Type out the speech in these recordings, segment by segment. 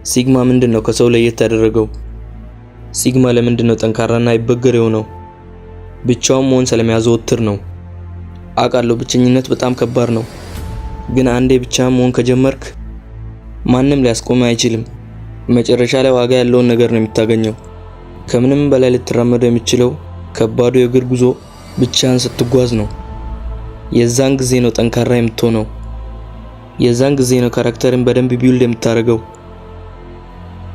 ሲግማ ምንድነው ከሰው ለየት ያደረገው? ሲግማ ለምንድነው ጠንካራና አይበገር የሆነው? ብቻውን መሆን ስለሚያዘወትር ነው። አውቃለሁ ብቸኝነት በጣም ከባድ ነው፣ ግን አንዴ ብቻ መሆን ከጀመርክ ማንም ሊያስቆም አይችልም። መጨረሻ ላይ ዋጋ ያለውን ነገር ነው የምታገኘው። ከምንም በላይ ልትራመደው የሚችለው ከባዱ የእግር ጉዞ ብቻህን ስትጓዝ ነው። የዛን ጊዜ ነው ጠንካራ የምትሆነው። የዛን ጊዜ ነው ካራክተርን በደንብ ቢውልድ የምታደርገው።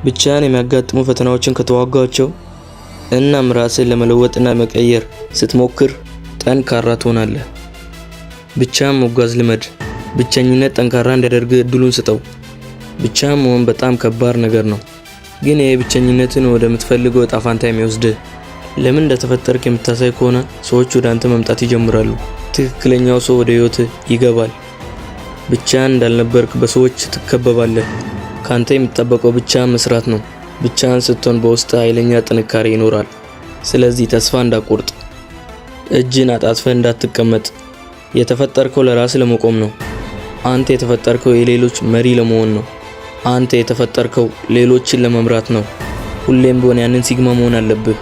ብቻህን የሚያጋጥሙ ፈተናዎችን ከተዋጋቸው እናም ራስን ለመለወጥና መቀየር ስትሞክር ጠንካራ ትሆናለህ። ብቻህን መጓዝ ልመድ። ብቸኝነት ጠንካራ እንዲያደርግህ እድሉን ስጠው። ብቻህን መሆን በጣም ከባድ ነገር ነው፣ ግን ይሄ ብቸኝነትን ወደምትፈልገው ዕጣ ፋንታ የሚወስድህ። ለምን እንደተፈጠርክ የምታሳይ ከሆነ ሰዎች ወደ አንተ መምጣት ይጀምራሉ። ትክክለኛው ሰው ወደ ህይወትህ ይገባል። ብቻህን እንዳልነበርክ በሰዎች ትከበባለህ። ካንተ የሚጠበቀው ብቻህን መስራት ነው። ብቻህን ስትሆን በውስጥ ኃይለኛ ጥንካሬ ይኖራል። ስለዚህ ተስፋ እንዳትቆርጥ፣ እጅን አጣጥፈህ እንዳትቀመጥ። የተፈጠርከው ለራስ ለመቆም ነው። አንተ የተፈጠርከው የሌሎች መሪ ለመሆን ነው። አንተ የተፈጠርከው ሌሎችን ለመምራት ነው። ሁሌም ቢሆን ያንን ሲግማ መሆን አለብህ።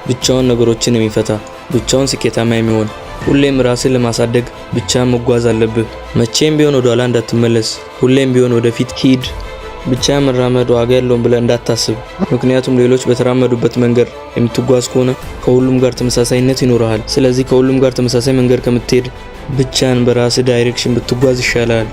ብቻውን ነገሮችን የሚፈታ፣ ብቻውን ስኬታማ የሚሆን፣ ሁሌም ራስን ለማሳደግ ብቻህን መጓዝ አለብህ። መቼም ቢሆን ወደ ኋላ እንዳትመለስ። ሁሌም ቢሆን ወደፊት ሂድ። ብቻህን መራመድ ዋጋ የለውም ብለህ እንዳታስብ። ምክንያቱም ሌሎች በተራመዱበት መንገድ የምትጓዝ ከሆነ ከሁሉም ጋር ተመሳሳይነት ይኖርሃል። ስለዚህ ከሁሉም ጋር ተመሳሳይ መንገድ ከምትሄድ ብቻህን በራስህ ዳይሬክሽን ብትጓዝ ይሻላል።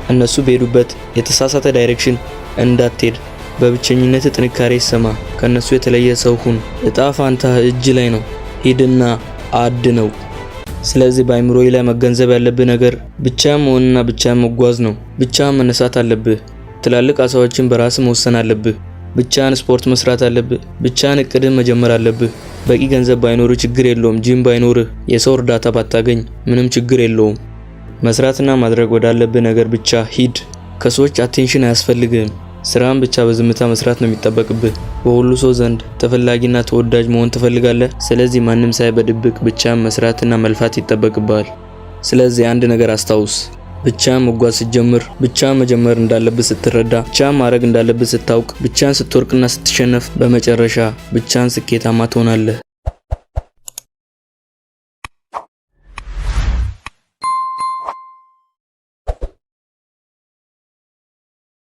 እነሱ በሄዱበት የተሳሳተ ዳይሬክሽን እንዳትሄድ። በብቸኝነት ጥንካሬ ይሰማ። ከነሱ የተለየ ሰው ሁን። ዕጣ ፋንታህ እጅ ላይ ነው። ሂድና አድነው። ስለዚህ በአይምሮዬ ላይ መገንዘብ ያለብህ ነገር ብቻህን መሆንና ብቻህን መጓዝ ነው። ብቻህን መነሳት አለብህ። ትላልቅ አሳዎችን በራስህ መወሰን አለብህ። ብቻህን ስፖርት መስራት አለብህ። ብቻህን እቅድን መጀመር አለብህ። በቂ ገንዘብ ባይኖርህ ችግር የለውም። ጂም ባይኖርህ፣ የሰው እርዳታ ባታገኝ ምንም ችግር የለውም። መስራትና ማድረግ ወዳለብህ ነገር ብቻ ሂድ። ከሰዎች አቴንሽን አያስፈልግህም። ስራን ብቻ በዝምታ መስራት ነው የሚጠበቅብህ። በሁሉ ሰው ዘንድ ተፈላጊና ተወዳጅ መሆን ትፈልጋለህ። ስለዚህ ማንም ሳይ በድብቅ ብቻህን መስራትና መልፋት ይጠበቅብሃል። ስለዚህ አንድ ነገር አስታውስ። ብቻህን መጓዝ ስትጀምር፣ ብቻህን መጀመር እንዳለብህ ስትረዳ፣ ብቻህን ማድረግ እንዳለብህ ስታውቅ፣ ብቻህን ስትወርቅና ስትሸነፍ፣ በመጨረሻ ብቻህን ስኬታማ ትሆናለህ።